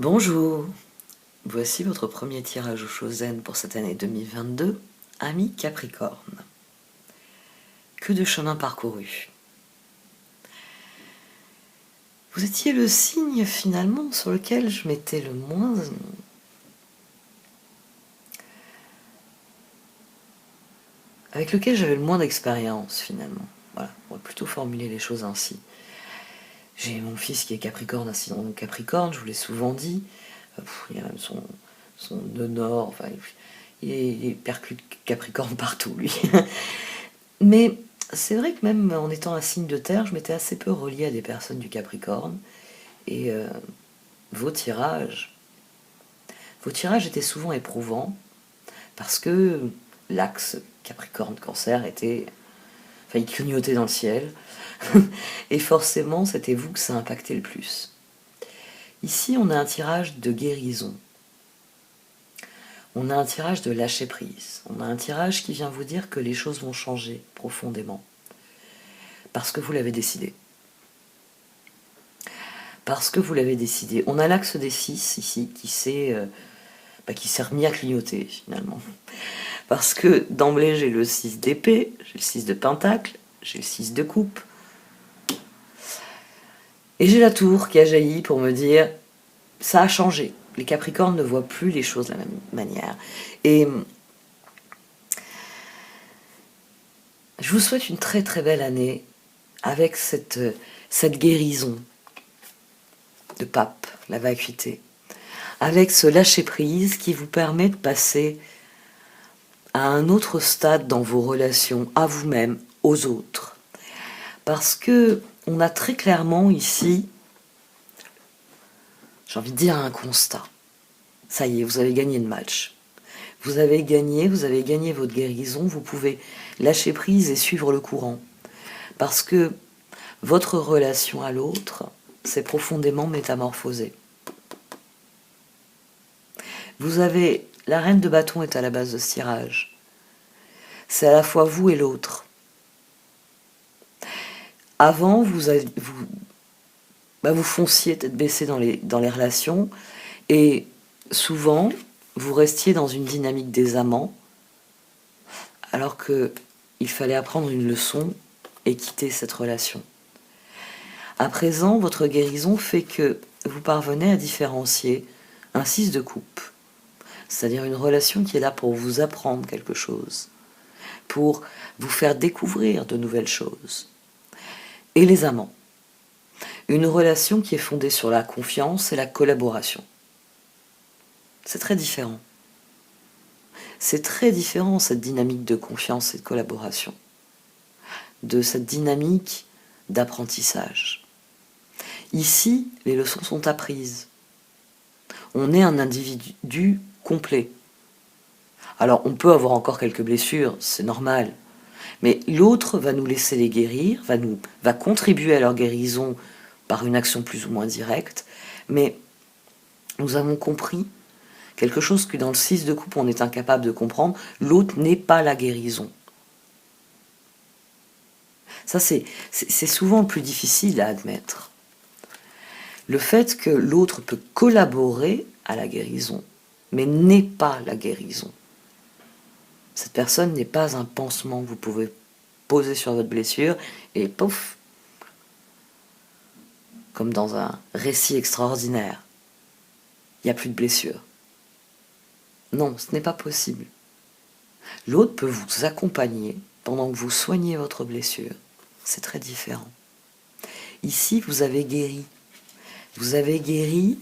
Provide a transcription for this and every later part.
Bonjour, voici votre premier tirage au Chosen pour cette année 2022, ami Capricorne. Que de chemin parcouru. Vous étiez le signe finalement sur lequel je m'étais le moins... avec lequel j'avais le moins d'expérience finalement. Voilà, on va plutôt formuler les choses ainsi. J'ai mon fils qui est Capricorne, ascendant de Capricorne, je vous l'ai souvent dit. Il y a même son nœud nord, enfin, il percute Capricorne partout, lui. Mais c'est vrai que même en étant un signe de terre, je m'étais assez peu reliée à des personnes du Capricorne. Et vos tirages étaient souvent éprouvants, parce que l'axe Capricorne-Cancer était... Enfin, il clignotait dans le ciel. Et forcément, c'était vous que ça impactait le plus. Ici, on a un tirage de guérison. On a un tirage de lâcher prise. On a un tirage qui vient vous dire que les choses vont changer profondément. Parce que vous l'avez décidé. Parce que vous l'avez décidé. On a l'axe des 6 ici qui s'est remis à clignoter finalement. Parce que d'emblée j'ai le 6 d'épée, j'ai le 6 de pentacle, j'ai le 6 de coupe. Et j'ai la tour qui a jailli pour me dire ça a changé. Les Capricornes ne voient plus les choses de la même manière. Et je vous souhaite une très très belle année avec cette guérison de pape, la vacuité, avec ce lâcher-prise qui vous permet de passer à un autre stade dans vos relations, à vous-même, aux autres. Parce que on a très clairement ici, j'ai envie de dire, un constat. Ça y est, vous avez gagné le match. Vous avez gagné votre guérison, vous pouvez lâcher prise et suivre le courant. Parce que votre relation à l'autre s'est profondément métamorphosée. Vous avez... La reine de bâton est à la base de ce tirage. C'est à la fois vous et l'autre. Avant, vous fonciez tête baissée dans les relations, et souvent, vous restiez dans une dynamique des amants, alors qu'il fallait apprendre une leçon et quitter cette relation. À présent, votre guérison fait que vous parvenez à différencier un 6 de coupe, c'est-à-dire une relation qui est là pour vous apprendre quelque chose, pour vous faire découvrir de nouvelles choses. Et les amants. Une relation qui est fondée sur la confiance et la collaboration. C'est très différent. C'est très différent, cette dynamique de confiance et de collaboration, de cette dynamique d'apprentissage. Ici, les leçons sont apprises. On est un individu complet. Alors, on peut avoir encore quelques blessures, c'est normal. Mais l'autre va nous laisser les guérir, va contribuer à leur guérison par une action plus ou moins directe. Mais nous avons compris quelque chose que dans le 6 de coupe, on est incapable de comprendre. L'autre n'est pas la guérison. Ça, c'est souvent le plus difficile à admettre. Le fait que l'autre peut collaborer à la guérison, mais n'est pas la guérison. Cette personne n'est pas un pansement que vous pouvez poser sur votre blessure et pouf, comme dans un récit extraordinaire, il n'y a plus de blessure. Non, ce n'est pas possible. L'autre peut vous accompagner pendant que vous soignez votre blessure. C'est très différent. Ici, vous avez guéri. Vous avez guéri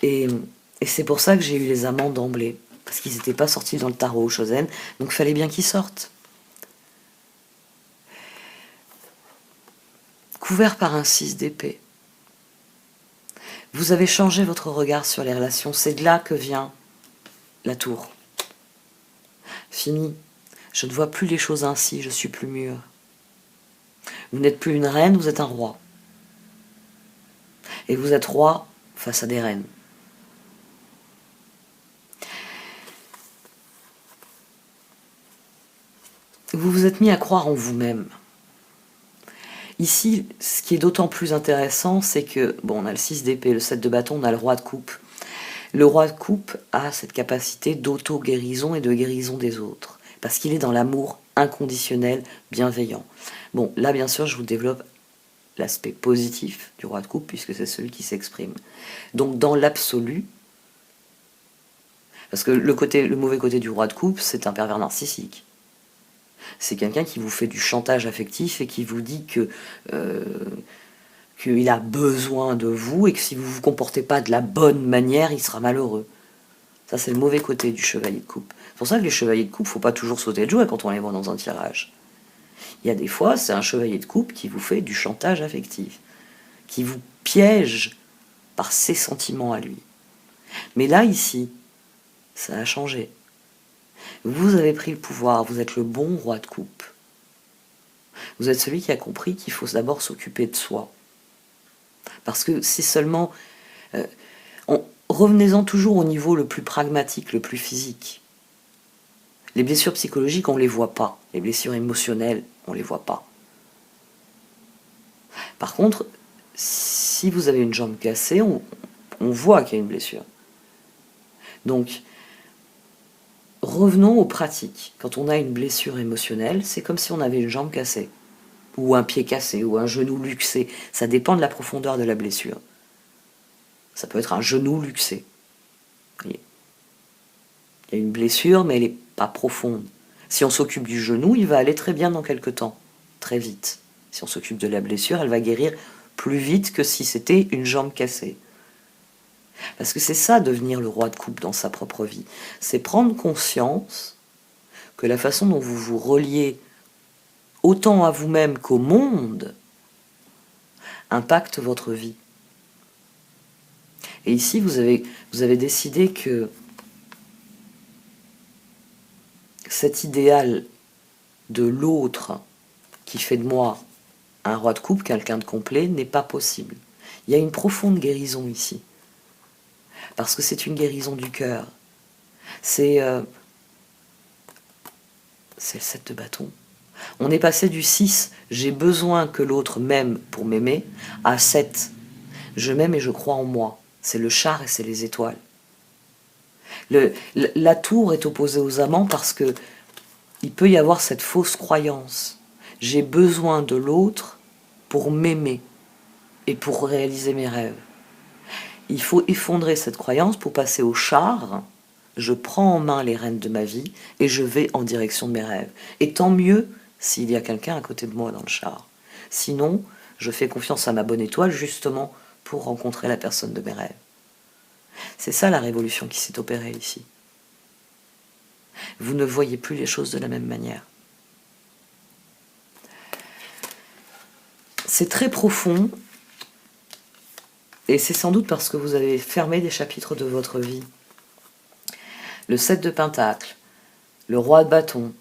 et c'est pour ça que j'ai eu les amants d'emblée. Parce qu'ils n'étaient pas sortis dans le tarot au Chosen, donc il fallait bien qu'ils sortent. Couvert par un 6 d'épée. Vous avez changé votre regard sur les relations. C'est de là que vient la tour. Fini. Je ne vois plus les choses ainsi, je suis plus mûre. Vous n'êtes plus une reine, vous êtes un roi. Et vous êtes roi face à des reines. Vous vous êtes mis à croire en vous-même. Ici, ce qui est d'autant plus intéressant, c'est que, bon, on a le 6 d'épée, le 7 de bâton, on a le roi de coupe. Le roi de coupe a cette capacité d'auto-guérison et de guérison des autres, parce qu'il est dans l'amour inconditionnel, bienveillant. Bon, là, bien sûr, je vous développe l'aspect positif du roi de coupe, puisque c'est celui qui s'exprime. Donc, dans l'absolu, parce que le mauvais côté du roi de coupe, c'est un pervers narcissique. C'est quelqu'un qui vous fait du chantage affectif et qui vous dit qu'il a besoin de vous et que si vous ne vous comportez pas de la bonne manière, il sera malheureux. Ça, c'est le mauvais côté du chevalier de coupe. C'est pour ça que les chevaliers de coupe, il ne faut pas toujours sauter de joie quand on les voit dans un tirage. Il y a des fois, c'est un chevalier de coupe qui vous fait du chantage affectif, qui vous piège par ses sentiments à lui. Mais là, ici, ça a changé. Vous avez pris le pouvoir, vous êtes le bon roi de coupe. Vous êtes celui qui a compris qu'il faut d'abord s'occuper de soi. Parce que c'est seulement... revenez-en toujours au niveau le plus pragmatique, le plus physique. Les blessures psychologiques, on ne les voit pas. Les blessures émotionnelles, on ne les voit pas. Par contre, si vous avez une jambe cassée, on voit qu'il y a une blessure. Donc, revenons aux pratiques. Quand on a une blessure émotionnelle, c'est comme si on avait une jambe cassée, ou un pied cassé, ou un genou luxé. Ça dépend de la profondeur de la blessure. Ça peut être un genou luxé. Vous voyez. Il y a une blessure, mais elle n'est pas profonde. Si on s'occupe du genou, il va aller très bien dans quelques temps, très vite. Si on s'occupe de la blessure, elle va guérir plus vite que si c'était une jambe cassée. Parce que c'est ça, devenir le roi de coupe dans sa propre vie. C'est prendre conscience que la façon dont vous vous reliez autant à vous-même qu'au monde impacte votre vie. Et ici, vous avez décidé que cet idéal de l'autre qui fait de moi un roi de coupe, quelqu'un de complet, n'est pas possible. Il y a une profonde guérison ici. Parce que c'est une guérison du cœur. C'est le 7 de bâton. On est passé du 6, j'ai besoin que l'autre m'aime pour m'aimer, à 7, je m'aime et je crois en moi. C'est le char et c'est les étoiles. La tour est opposée aux amants parce que il peut y avoir cette fausse croyance. J'ai besoin de l'autre pour m'aimer et pour réaliser mes rêves. Il faut effondrer cette croyance pour passer au char. Je prends en main les rênes de ma vie et je vais en direction de mes rêves. Et tant mieux s'il y a quelqu'un à côté de moi dans le char. Sinon, je fais confiance à ma bonne étoile justement pour rencontrer la personne de mes rêves. C'est ça la révolution qui s'est opérée ici. Vous ne voyez plus les choses de la même manière. C'est très profond, et c'est sans doute parce que vous avez fermé des chapitres de votre vie. Le 7 de Pentacle, le roi de bâton,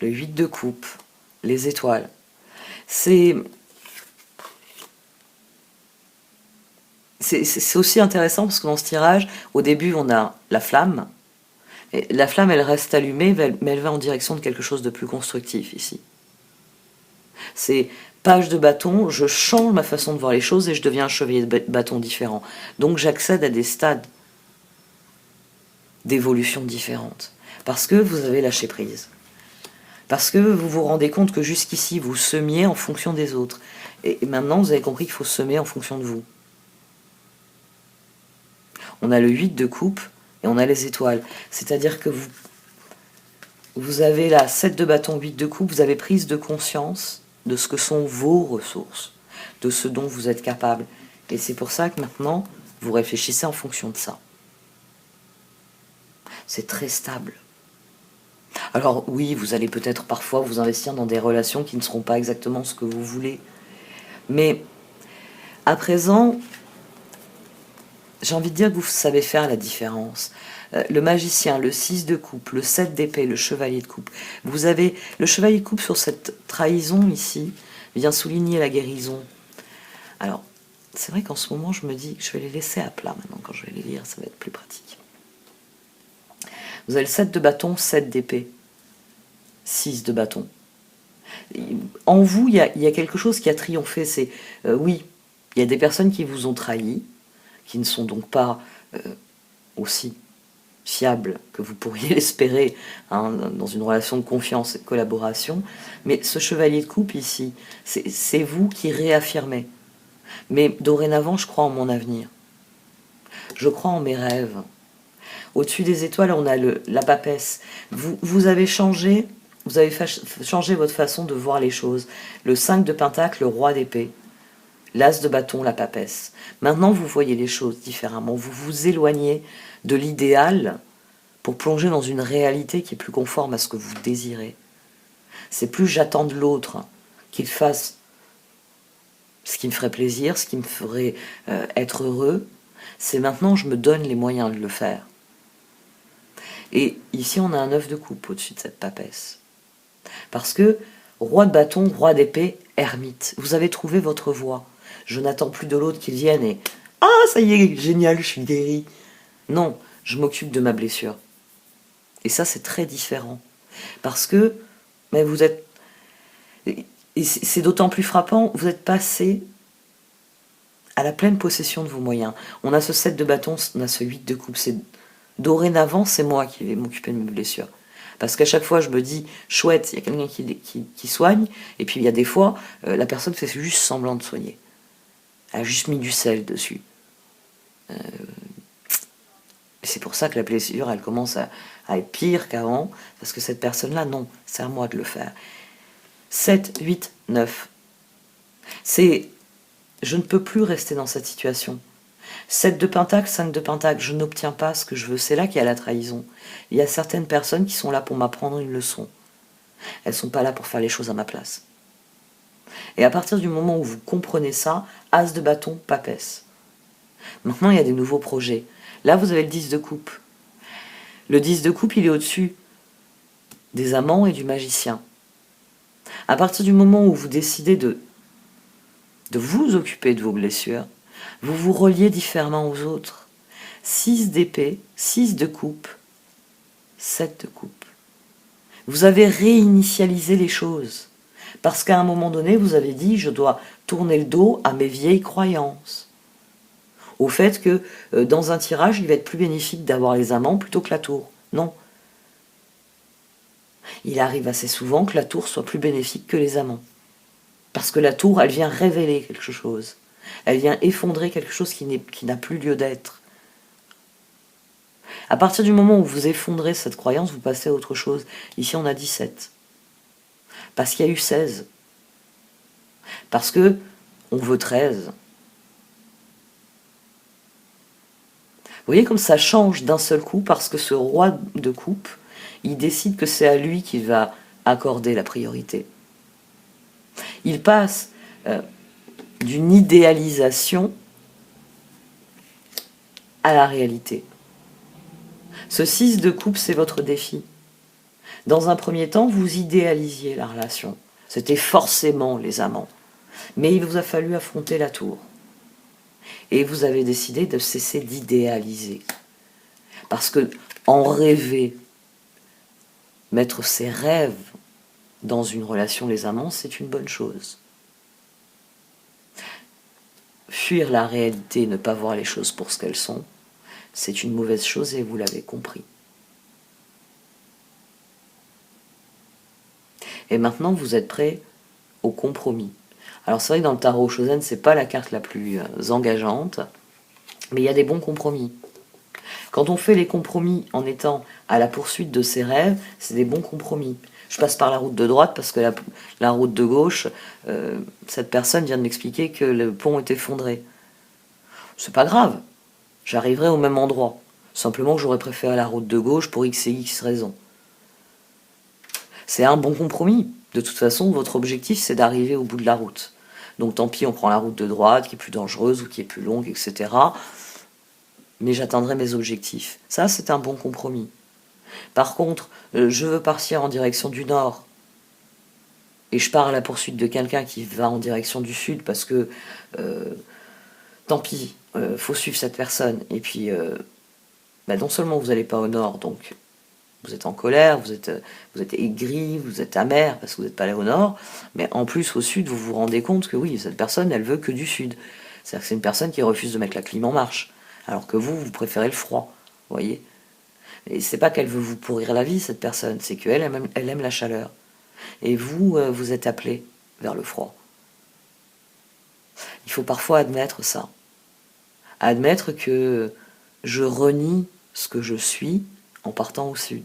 le 8 de coupe, les étoiles. C'est aussi intéressant parce que dans ce tirage, au début, on a la flamme. Et la flamme, elle reste allumée, mais elle va en direction de quelque chose de plus constructif ici. C'est page de bâton, je change ma façon de voir les choses et je deviens un chevalier de bâton différent. Donc j'accède à des stades d'évolution différentes. Parce que vous avez lâché prise. Parce que vous vous rendez compte que jusqu'ici, vous semiez en fonction des autres. Et maintenant, vous avez compris qu'il faut semer en fonction de vous. On a le 8 de coupe et on a les étoiles. C'est-à-dire que vous avez la 7 de bâton, 8 de coupe, vous avez prise de conscience de ce que sont vos ressources, de ce dont vous êtes capable. Et c'est pour ça que maintenant, vous réfléchissez en fonction de ça. C'est très stable. Alors oui, vous allez peut-être parfois vous investir dans des relations qui ne seront pas exactement ce que vous voulez. Mais à présent, j'ai envie de dire que vous savez faire la différence. Le magicien, le 6 de coupe, le 7 d'épée, le chevalier de coupe. Vous avez le chevalier de coupe sur cette trahison ici, vient souligner la guérison. Alors, c'est vrai qu'en ce moment, je me dis que je vais les laisser à plat maintenant. Quand je vais les lire, ça va être plus pratique. Vous avez le 7 de bâton, 7 d'épée, 6 de bâton. En vous, il y a quelque chose qui a triomphé. C'est, oui, il y a des personnes qui vous ont trahi, qui ne sont donc pas aussi fiable que vous pourriez l'espérer hein, dans une relation de confiance et de collaboration. Mais ce chevalier de coupe ici, c'est vous qui réaffirmez. Mais dorénavant, je crois en mon avenir. Je crois en mes rêves. Au-dessus des étoiles, on a la papesse. Vous avez changé, vous avez changé votre façon de voir les choses. Le 5 de pentacle, le roi d'épée. L'as de bâton, la papesse. Maintenant, vous voyez les choses différemment. Vous vous éloignez de l'idéal pour plonger dans une réalité qui est plus conforme à ce que vous désirez. C'est plus j'attends de l'autre qu'il fasse ce qui me ferait plaisir, ce qui me ferait être heureux. C'est maintenant je me donne les moyens de le faire. Et ici, on a un 9 de coupe au-dessus de cette papesse. Parce que roi de bâton, roi d'épée, ermite. Vous avez trouvé votre voie. Je n'attends plus de l'autre qu'il vienne et « Ah, ça y est, génial, je suis guéri !» Non, je m'occupe de ma blessure. Et ça, c'est très différent. Parce que mais vous êtes... Et c'est d'autant plus frappant, vous êtes passé à la pleine possession de vos moyens. On a ce 7 de bâton, on a ce 8 de coupe. Dorénavant, c'est moi qui vais m'occuper de mes blessures. Parce qu'à chaque fois, je me dis, chouette, il y a quelqu'un qui soigne, et puis il y a des fois, la personne fait juste semblant de soigner. Elle a juste mis du sel dessus. C'est pour ça que la blessure, elle commence à être pire qu'avant, parce que cette personne-là, non, c'est à moi de le faire. 7, 8, 9. C'est, je ne peux plus rester dans cette situation. 7 de pentacle, 5 de pentacle, je n'obtiens pas ce que je veux. C'est là qu'il y a la trahison. Il y a certaines personnes qui sont là pour m'apprendre une leçon. Elles ne sont pas là pour faire les choses à ma place. Et à partir du moment où vous comprenez ça, as de bâton, papesse. Maintenant, il y a des nouveaux projets. Là, vous avez le 10 de coupe. Le 10 de coupe, il est au-dessus des amants et du magicien. À partir du moment où vous décidez de vous occuper de vos blessures, vous vous reliez différemment aux autres. 6 d'épée, 6 de coupe, 7 de coupe. Vous avez réinitialisé les choses. Parce qu'à un moment donné, vous avez dit, je dois tourner le dos à mes vieilles croyances. Au fait que dans un tirage, il va être plus bénéfique d'avoir les amants plutôt que la tour. Non. Il arrive assez souvent que la tour soit plus bénéfique que les amants. Parce que la tour, elle vient révéler quelque chose. Elle vient effondrer quelque chose qui n'a plus lieu d'être. À partir du moment où vous effondrez cette croyance, vous passez à autre chose. Ici, on a 17. Parce qu'il y a eu 16. Parce que on veut 13. Vous voyez comme ça change d'un seul coup, parce que ce roi de coupe, il décide que c'est à lui qu'il va accorder la priorité. Il passe d'une idéalisation à la réalité. Ce 6 de coupe, c'est votre défi. Dans un premier temps, vous idéalisiez la relation. C'était forcément les amants. Mais il vous a fallu affronter la tour. Et vous avez décidé de cesser d'idéaliser. Parce que en rêver, mettre ses rêves dans une relation les amants, c'est une bonne chose. Fuir la réalité, ne pas voir les choses pour ce qu'elles sont, c'est une mauvaise chose et vous l'avez compris. Et maintenant, vous êtes prêt au compromis. Alors c'est vrai que dans le tarot Shozen, c'est pas la carte la plus engageante, mais il y a des bons compromis. Quand on fait les compromis en étant à la poursuite de ses rêves, c'est des bons compromis. Je passe par la route de droite parce que la route de gauche, cette personne vient de m'expliquer que le pont est effondré. C'est pas grave, j'arriverai au même endroit. Simplement que j'aurais préféré la route de gauche pour X et X raisons. C'est un bon compromis. De toute façon, votre objectif, c'est d'arriver au bout de la route. Donc tant pis, on prend la route de droite, qui est plus dangereuse ou qui est plus longue, etc. Mais j'atteindrai mes objectifs. Ça, c'est un bon compromis. Par contre, je veux partir en direction du nord, et je pars à la poursuite de quelqu'un qui va en direction du sud, parce que, tant pis, faut suivre cette personne. Et puis, non seulement vous n'allez pas au nord, donc vous êtes en colère, vous êtes aigri, vous êtes amer parce que vous n'êtes pas allé au nord, mais en plus au sud, vous vous rendez compte que oui, cette personne, elle veut que du sud. C'est-à-dire que c'est une personne qui refuse de mettre la clim en marche, alors que vous préférez le froid. vous voyez. Et c'est pas qu'elle veut vous pourrir la vie, cette personne, c'est qu'elle elle aime la chaleur. Et vous, vous êtes appelé vers le froid. Il faut parfois admettre ça. Admettre que je renie ce que je suis en partant au sud.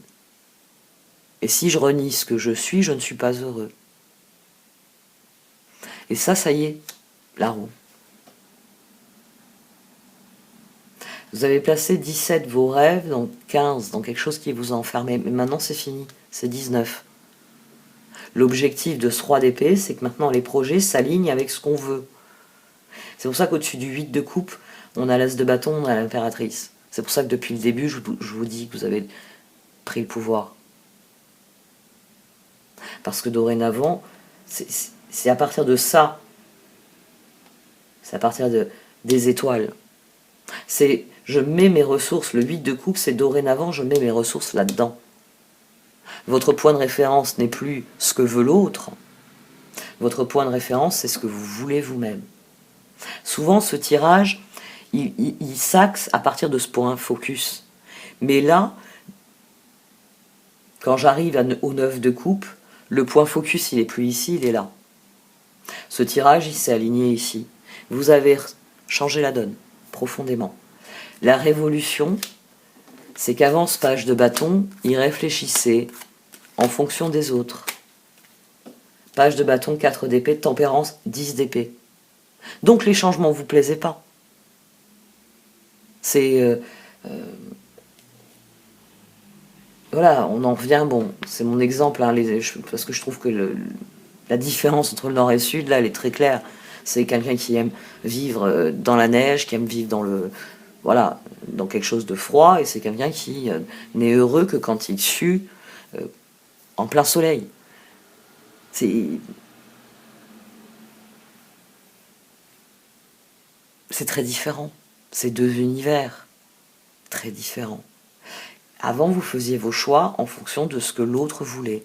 Et si je renie ce que je ne suis pas heureux. Et ça y est, la roue. Vous avez placé 17 vos rêves, donc 15 dans quelque chose qui vous a enfermé. Mais maintenant c'est fini, c'est 19. L'objectif de ce roi d'épée, c'est que maintenant les projets s'alignent avec ce qu'on veut. C'est pour ça qu'au-dessus du 8 de coupe, on a l'as de bâton, on a l'impératrice. C'est pour ça que depuis le début, je vous dis que vous avez pris le pouvoir. Parce que dorénavant, c'est à partir de ça, c'est à partir des étoiles. C'est, je mets mes ressources, le 8 de coupe, c'est dorénavant, je mets mes ressources là-dedans. Votre point de référence n'est plus ce que veut l'autre. Votre point de référence, c'est ce que vous voulez vous-même. Souvent, ce tirage, il s'axe à partir de ce point focus. Mais là, quand j'arrive au 9 de coupe, le point focus, il n'est plus ici, il est là. Ce tirage, il s'est aligné ici. Vous avez changé la donne, profondément. La révolution, c'est qu'avant ce page de bâton, il réfléchissait en fonction des autres. Page de bâton, 4 d'épée, tempérance, 10 d'épée. Donc les changements ne vous plaisaient pas. C'est... voilà, on en revient, bon, c'est mon exemple, hein, parce que je trouve que la différence entre le nord et le sud, là, elle est très claire. C'est quelqu'un qui aime vivre dans la neige, qui aime vivre dans quelque chose de froid, et c'est quelqu'un qui n'est heureux que quand il sue en plein soleil. C'est très différent. C'est deux univers très différents. Avant, vous faisiez vos choix en fonction de ce que l'autre voulait.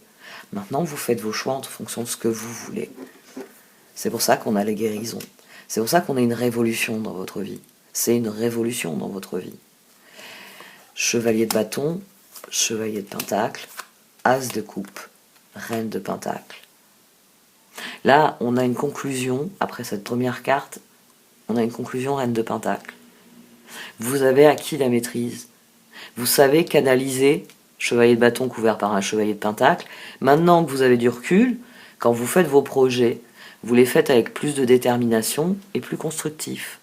Maintenant, vous faites vos choix en fonction de ce que vous voulez. C'est pour ça qu'on a les guérisons. C'est pour ça qu'on a une révolution dans votre vie. C'est une révolution dans votre vie. Chevalier de bâton, chevalier de pentacle, as de coupe, reine de pentacle. Là, on a une conclusion, après cette première carte, on a une conclusion reine de pentacle. Vous avez acquis la maîtrise. Vous savez canaliser, chevalier de bâton couvert par un chevalier de pentacle. Maintenant que vous avez du recul, quand vous faites vos projets, vous les faites avec plus de détermination et plus constructif.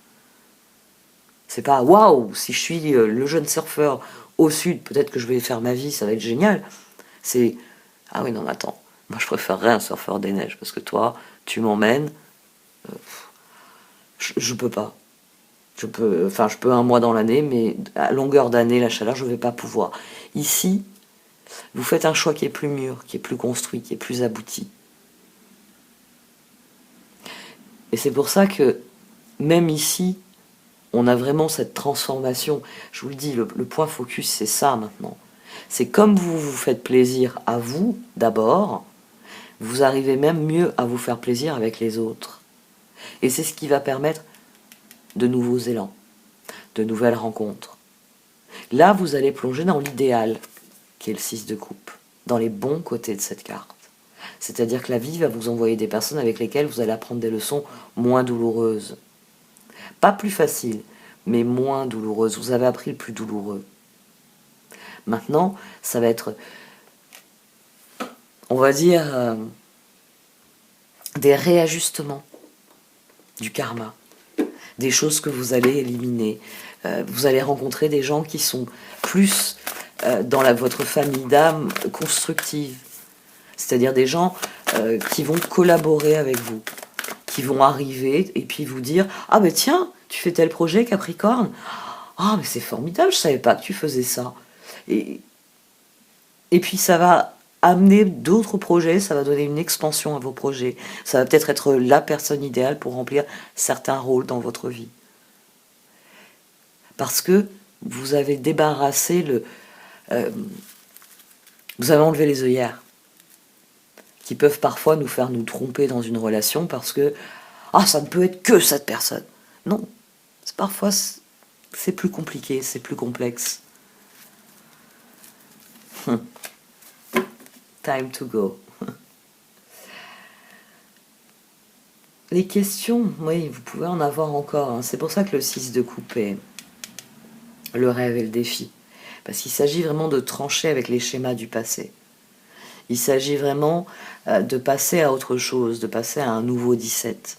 C'est pas waouh, si je suis le jeune surfeur au sud, peut-être que je vais faire ma vie, ça va être génial. C'est ah oui, non, mais attends, moi je préférerais un surfeur des neiges parce que toi, tu m'emmènes. Je peux pas. Je peux un mois dans l'année, mais à longueur d'année, la chaleur, je ne vais pas pouvoir. Ici, vous faites un choix qui est plus mûr, qui est plus construit, qui est plus abouti. Et c'est pour ça que, même ici, on a vraiment cette transformation. Je vous le dis, le point focus, c'est ça maintenant. C'est comme vous vous faites plaisir à vous, d'abord, vous arrivez même mieux à vous faire plaisir avec les autres. Et c'est ce qui va permettre de nouveaux élans, de nouvelles rencontres. Là, vous allez plonger dans l'idéal, qui est le 6 de coupe, dans les bons côtés de cette carte. C'est-à-dire que la vie va vous envoyer des personnes avec lesquelles vous allez apprendre des leçons moins douloureuses. Pas plus faciles, mais moins douloureuses. Vous avez appris le plus douloureux. Maintenant, ça va être, on va dire, des réajustements du karma. Des choses que vous allez éliminer. Vous allez rencontrer des gens qui sont plus dans votre famille d'âme constructive. C'est-à-dire des gens qui vont collaborer avec vous, qui vont arriver et puis vous dire « Ah ben tiens, tu fais tel projet Capricorne ? Ah mais c'est formidable, je savais pas que tu faisais ça. » Et puis ça va amener d'autres projets, ça va donner une expansion à vos projets. Ça va peut-être être la personne idéale pour remplir certains rôles dans votre vie. Parce que vous avez débarrassé vous avez enlevé les œillères qui peuvent parfois nous faire nous tromper dans une relation parce que ça ne peut être que cette personne. Non, parfois c'est plus compliqué, c'est plus complexe. Time to go. Les questions, oui, vous pouvez en avoir encore. Hein. C'est pour ça que le 6 de coupe est le rêve et le défi. Parce qu'il s'agit vraiment de trancher avec les schémas du passé. Il s'agit vraiment de passer à autre chose, de passer à un nouveau 17.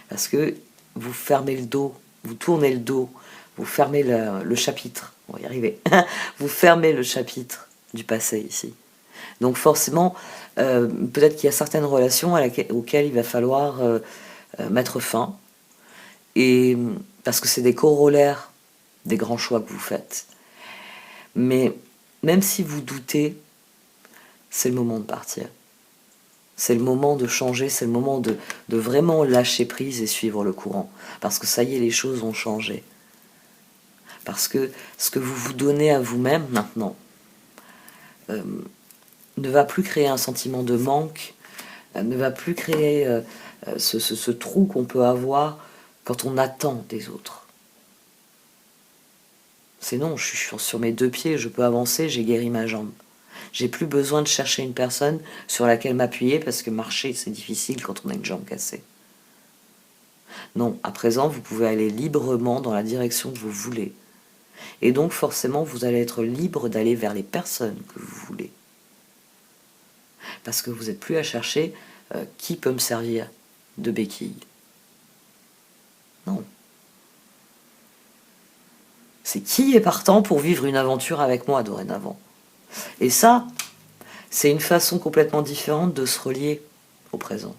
Parce que vous fermez le dos, vous tournez le dos, vous fermez le chapitre. On va y arriver. Vous fermez le chapitre du passé ici. Donc forcément, peut-être qu'il y a certaines relations auxquelles il va falloir mettre fin. Et parce que c'est des corollaires des grands choix que vous faites. Mais même si vous doutez, c'est le moment de partir. C'est le moment de changer, c'est le moment de vraiment lâcher prise et suivre le courant. Parce que ça y est, les choses ont changé. Parce que ce que vous vous donnez à vous-même maintenant ne va plus créer un sentiment de manque, ne va plus créer ce trou qu'on peut avoir quand on attend des autres. C'est non, je suis sur mes 2 pieds, je peux avancer, j'ai guéri ma jambe. J'ai plus besoin de chercher une personne sur laquelle m'appuyer parce que marcher c'est difficile quand on a une jambe cassée. Non, à présent vous pouvez aller librement dans la direction que vous voulez. Et donc forcément vous allez être libre d'aller vers les personnes que vous voulez. Parce que vous n'êtes plus à chercher qui peut me servir de béquille. Non. C'est qui est partant pour vivre une aventure avec moi dorénavant. Et ça, c'est une façon complètement différente de se relier au présent.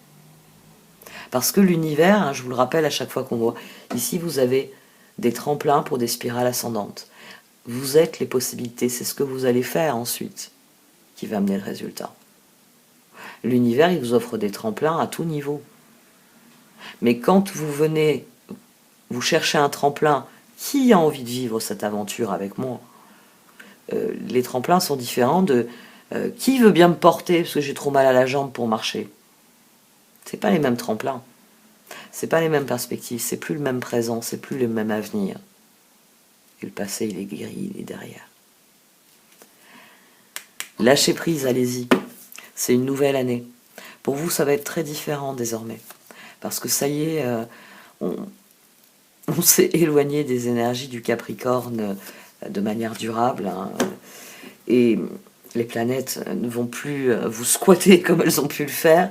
Parce que l'univers, hein, je vous le rappelle à chaque fois qu'on voit, ici vous avez des tremplins pour des spirales ascendantes. Vous êtes les possibilités, c'est ce que vous allez faire ensuite qui va amener le résultat. L'univers, il vous offre des tremplins à tout niveau. Mais quand vous venez, vous cherchez un tremplin, qui a envie de vivre cette aventure avec moi? Les tremplins sont différents de qui veut bien me porter parce que j'ai trop mal à la jambe pour marcher. C'est pas les mêmes tremplins, c'est pas les mêmes perspectives, c'est plus le même présent, c'est plus le même avenir. Et le passé, il est guéri, il est derrière. Lâchez prise, allez-y. C'est une nouvelle année. Pour vous, ça va être très différent désormais. Parce que ça y est, on s'est éloigné des énergies du Capricorne de manière durable. Hein, et les planètes ne vont plus vous squatter comme elles ont pu le faire.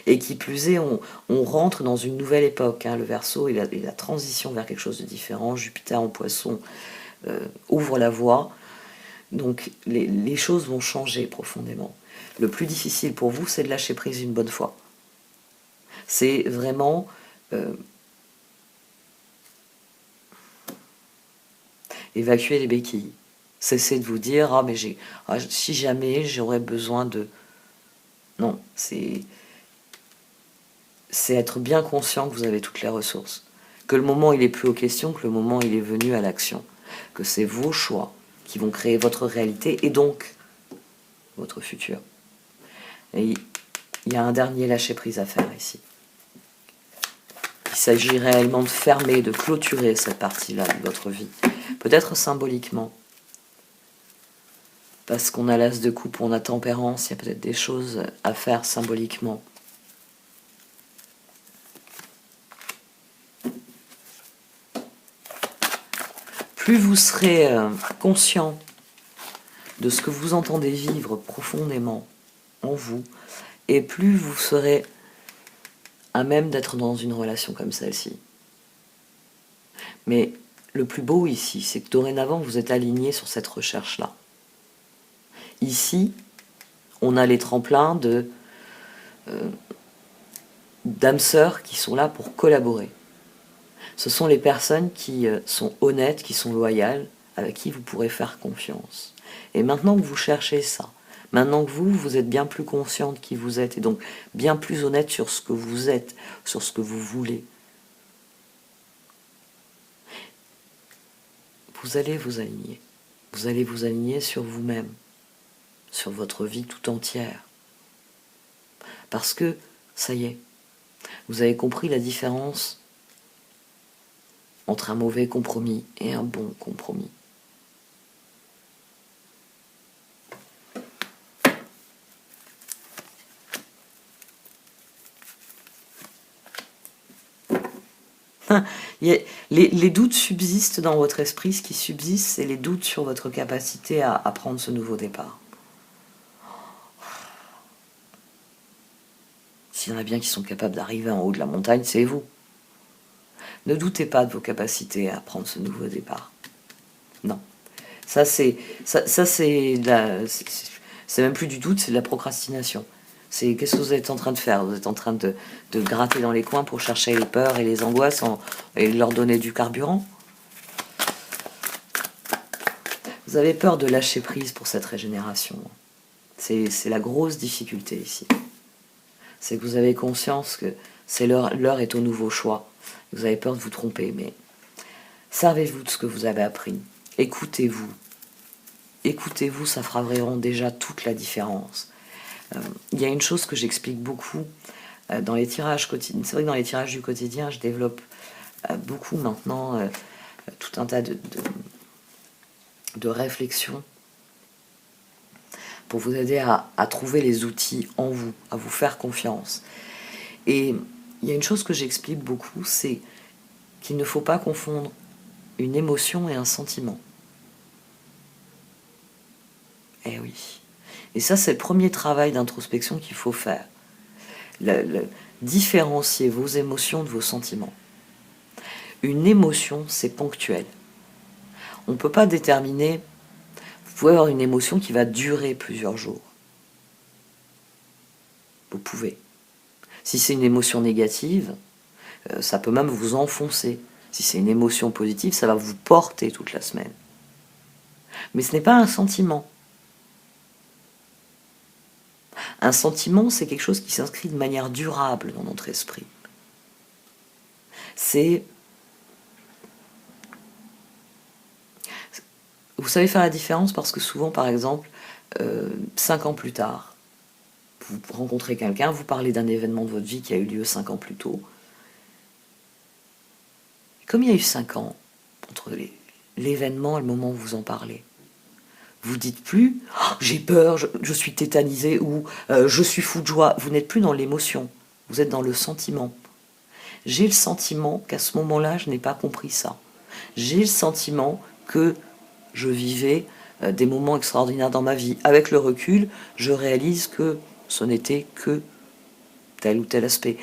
Et qui plus est, on rentre dans une nouvelle époque. Hein. Le Verseau et la transition vers quelque chose de différent. Jupiter en Poisson ouvre la voie. Donc les choses vont changer profondément. Le plus difficile pour vous, c'est de lâcher prise une bonne fois. C'est vraiment évacuer les béquilles. Cessez de vous dire ah mais si jamais j'aurais besoin de. Non, c'est être bien conscient que vous avez toutes les ressources. Que le moment il est plus aux questions, que le moment il est venu à l'action. Que c'est vos choix qui vont créer votre réalité et donc votre futur. Et il y a un dernier lâcher-prise à faire ici. Il s'agit réellement de fermer, de clôturer cette partie-là de votre vie. Peut-être symboliquement. Parce qu'on a l'as de coupe, on a tempérance, il y a peut-être des choses à faire symboliquement. Plus vous serez conscient de ce que vous entendez vivre profondément en vous, et plus vous serez à même d'être dans une relation comme celle-ci. Mais le plus beau ici, c'est que dorénavant, vous êtes aligné sur cette recherche-là. Ici, on a les tremplins d'âmes sœurs qui sont là pour collaborer. Ce sont les personnes qui sont honnêtes, qui sont loyales, avec qui vous pourrez faire confiance. Et maintenant que vous cherchez ça, maintenant que vous êtes bien plus conscient de qui vous êtes, et donc bien plus honnête sur ce que vous êtes, sur ce que vous voulez, vous allez vous aligner. Vous allez vous aligner sur vous-même, sur votre vie tout entière. Parce que, ça y est, vous avez compris la différence entre un mauvais compromis et un bon compromis. Les doutes subsistent dans votre esprit. Ce qui subsiste, c'est les doutes sur votre capacité à prendre ce nouveau départ. S'il y en a bien qui sont capables d'arriver en haut de la montagne, c'est vous. Ne doutez pas de vos capacités à prendre ce nouveau départ. Non. Ça, c'est même plus du doute, c'est de la procrastination. C'est qu'est-ce que vous êtes en train de faire? Vous êtes en train de gratter dans les coins pour chercher les peurs et les angoisses et leur donner du carburant. Vous avez peur de lâcher prise pour cette régénération. C'est la grosse difficulté ici. C'est que vous avez conscience que l'heure est au nouveau choix. Vous avez peur de vous tromper, mais servez-vous de ce que vous avez appris. Écoutez-vous. Écoutez-vous, ça fera vraiment déjà toute la différence. Il y a une chose que j'explique beaucoup dans les tirages quotidiens. C'est vrai que dans les tirages du quotidien, je développe beaucoup maintenant tout un tas de réflexions pour vous aider à trouver les outils en vous, à vous faire confiance. Et il y a une chose que j'explique beaucoup, c'est qu'il ne faut pas confondre une émotion et un sentiment. Eh oui. Et ça, c'est le premier travail d'introspection qu'il faut faire. Différencier vos émotions de vos sentiments. Une émotion, c'est ponctuel. On ne peut pas déterminer... Vous pouvez avoir une émotion qui va durer plusieurs jours. Vous pouvez. Si c'est une émotion négative, ça peut même vous enfoncer. Si c'est une émotion positive, ça va vous porter toute la semaine. Mais ce n'est pas un sentiment. Un sentiment, c'est quelque chose qui s'inscrit de manière durable dans notre esprit. C'est... Vous savez faire la différence parce que souvent, par exemple, 5 ans plus tard, vous rencontrez quelqu'un, vous parlez d'un événement de votre vie qui a eu lieu 5 ans plus tôt. Comme il y a eu 5 ans entre l'événement et le moment où vous en parlez, vous dites plus oh, « j'ai peur, je suis tétanisé » ou je suis fou de joie ». Vous n'êtes plus dans l'émotion, vous êtes dans le sentiment. J'ai le sentiment qu'à ce moment-là, je n'ai pas compris ça. J'ai le sentiment que je vivais des moments extraordinaires dans ma vie. Avec le recul, je réalise que ce n'était que tel ou tel aspect.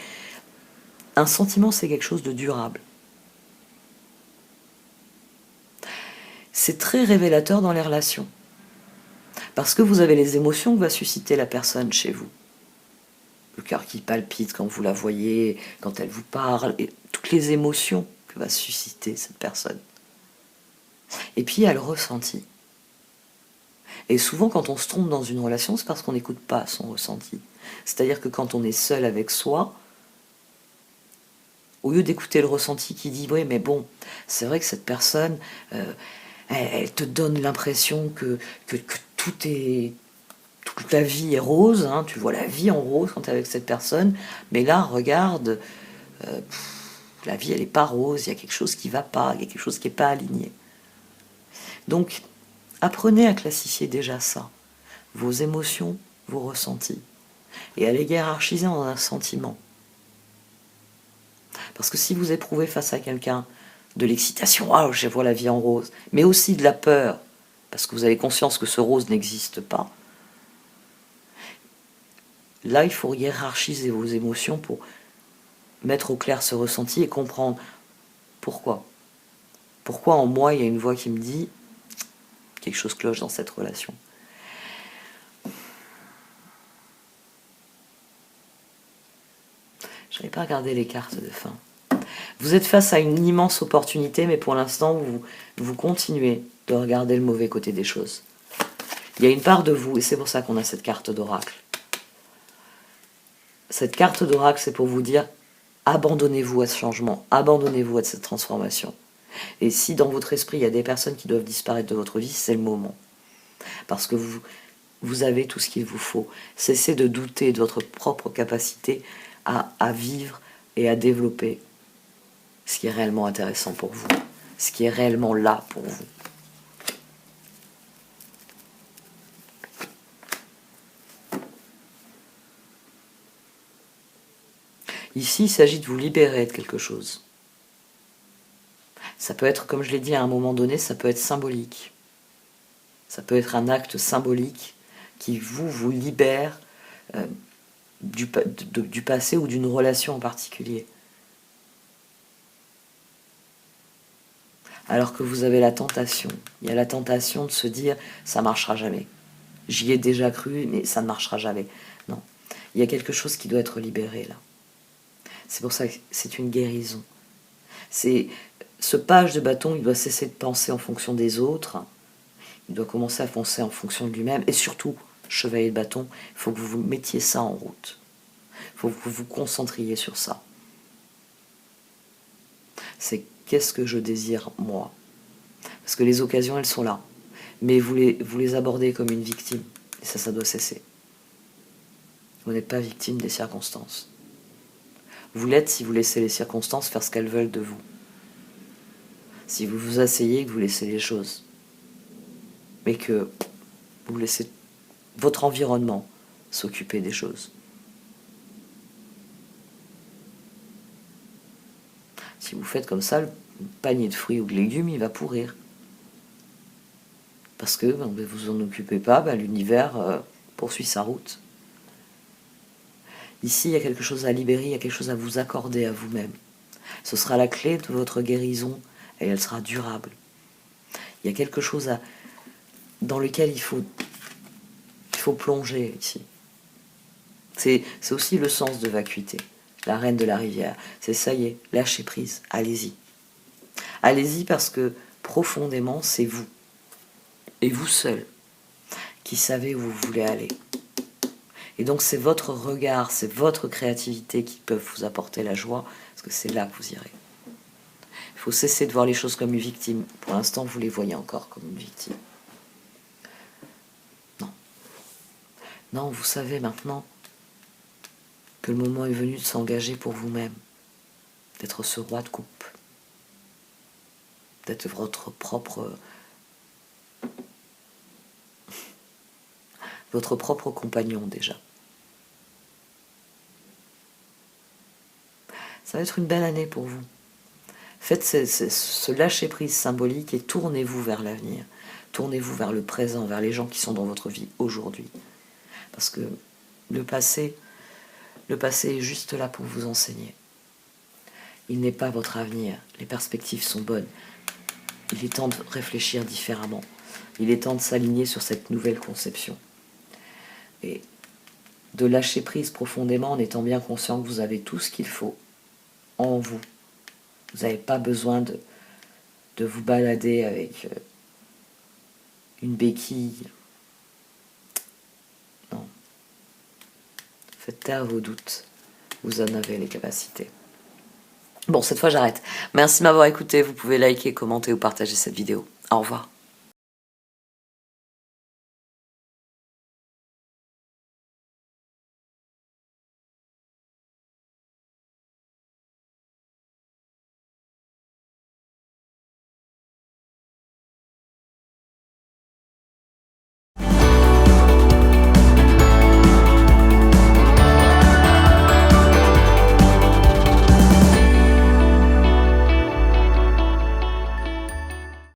Un sentiment, c'est quelque chose de durable. C'est très révélateur dans les relations. Parce que vous avez les émotions que va susciter la personne chez vous. Le cœur qui palpite quand vous la voyez, quand elle vous parle, et toutes les émotions que va susciter cette personne. Et puis il y a le ressenti. Et souvent quand on se trompe dans une relation, c'est parce qu'on n'écoute pas son ressenti. C'est-à-dire que quand on est seul avec soi, au lieu d'écouter le ressenti qui dit « oui mais bon, c'est vrai que cette personne, elle te donne l'impression que toute la vie est rose, hein, tu vois la vie en rose quand tu es avec cette personne, mais là, regarde, la vie, elle n'est pas rose, il y a quelque chose qui ne va pas, il y a quelque chose qui n'est pas aligné. » Donc, apprenez à classifier déjà ça, vos émotions, vos ressentis, et à les hiérarchiser en un sentiment. Parce que si vous éprouvez face à quelqu'un de l'excitation, ah, je vois la vie en rose, mais aussi de la peur, parce que vous avez conscience que ce rose n'existe pas, là, il faut hiérarchiser vos émotions pour mettre au clair ce ressenti et comprendre pourquoi. Pourquoi en moi, il y a une voix qui me dit quelque chose cloche dans cette relation. Je n'avais pas regardé les cartes de fin. Vous êtes face à une immense opportunité, mais pour l'instant, vous continuez de regarder le mauvais côté des choses. Il y a une part de vous, et c'est pour ça qu'on a cette carte d'oracle. Cette carte d'oracle, c'est pour vous dire, abandonnez-vous à ce changement, abandonnez-vous à cette transformation. Et si dans votre esprit, il y a des personnes qui doivent disparaître de votre vie, c'est le moment. Parce que vous avez tout ce qu'il vous faut. Cessez de douter de votre propre capacité à vivre et à développer ce qui est réellement intéressant pour vous, ce qui est réellement là pour vous. Ici, il s'agit de vous libérer de quelque chose. Ça peut être, comme je l'ai dit à un moment donné, ça peut être symbolique. Ça peut être un acte symbolique qui vous libère du passé ou d'une relation en particulier. Alors que vous avez la tentation. Il y a la tentation de se dire « ça ne marchera jamais ». J'y ai déjà cru, mais ça ne marchera jamais. Non. Il y a quelque chose qui doit être libéré là. C'est pour ça que c'est une guérison. Ce page de bâton, il doit cesser de penser en fonction des autres. Il doit commencer à penser en fonction de lui-même. Et surtout, chevalier de bâton, il faut que vous mettiez ça en route. Il faut que vous vous concentriez sur ça. C'est qu'est-ce que je désire moi? Parce que les occasions, elles sont là. Mais vous les abordez comme une victime. Et ça doit cesser. Vous n'êtes pas victime des circonstances. Vous l'êtes si vous laissez les circonstances faire ce qu'elles veulent de vous. Si vous vous asseyez et que vous laissez les choses. Mais que vous laissez votre environnement s'occuper des choses. Si vous faites comme ça, le panier de fruits ou de légumes, il va pourrir. Parce que vous ne vous en occupez pas, l'univers poursuit sa route. Ici, il y a quelque chose à libérer, il y a quelque chose à vous accorder à vous-même. Ce sera la clé de votre guérison et elle sera durable. Il y a quelque chose dans lequel il faut plonger ici. C'est aussi le sens de vacuité. La reine de la rivière. C'est ça y est, lâchez prise, allez-y. Allez-y parce que profondément, c'est vous. Et vous seul qui savez où vous voulez aller. Et donc c'est votre regard, c'est votre créativité qui peuvent vous apporter la joie, parce que c'est là que vous irez. Il faut cesser de voir les choses comme une victime. Pour l'instant, vous les voyez encore comme une victime. Non. Non, vous savez maintenant que le moment est venu de s'engager pour vous-même, d'être ce roi de coupe, d'être votre propre compagnon déjà. Ça va être une belle année pour vous. Faites ce lâcher-prise symbolique et tournez-vous vers l'avenir. Tournez-vous vers le présent, vers les gens qui sont dans votre vie aujourd'hui. Parce que le passé est juste là pour vous enseigner. Il n'est pas votre avenir. Les perspectives sont bonnes. Il est temps de réfléchir différemment. Il est temps de s'aligner sur cette nouvelle conception. Et de lâcher prise profondément en étant bien conscient que vous avez tout ce qu'il faut en vous. Vous n'avez pas besoin de vous balader avec une béquille. Non. Faites taire vos doutes. Vous en avez les capacités. Bon, cette fois j'arrête. Merci de m'avoir écouté. Vous pouvez liker, commenter ou partager cette vidéo. Au revoir.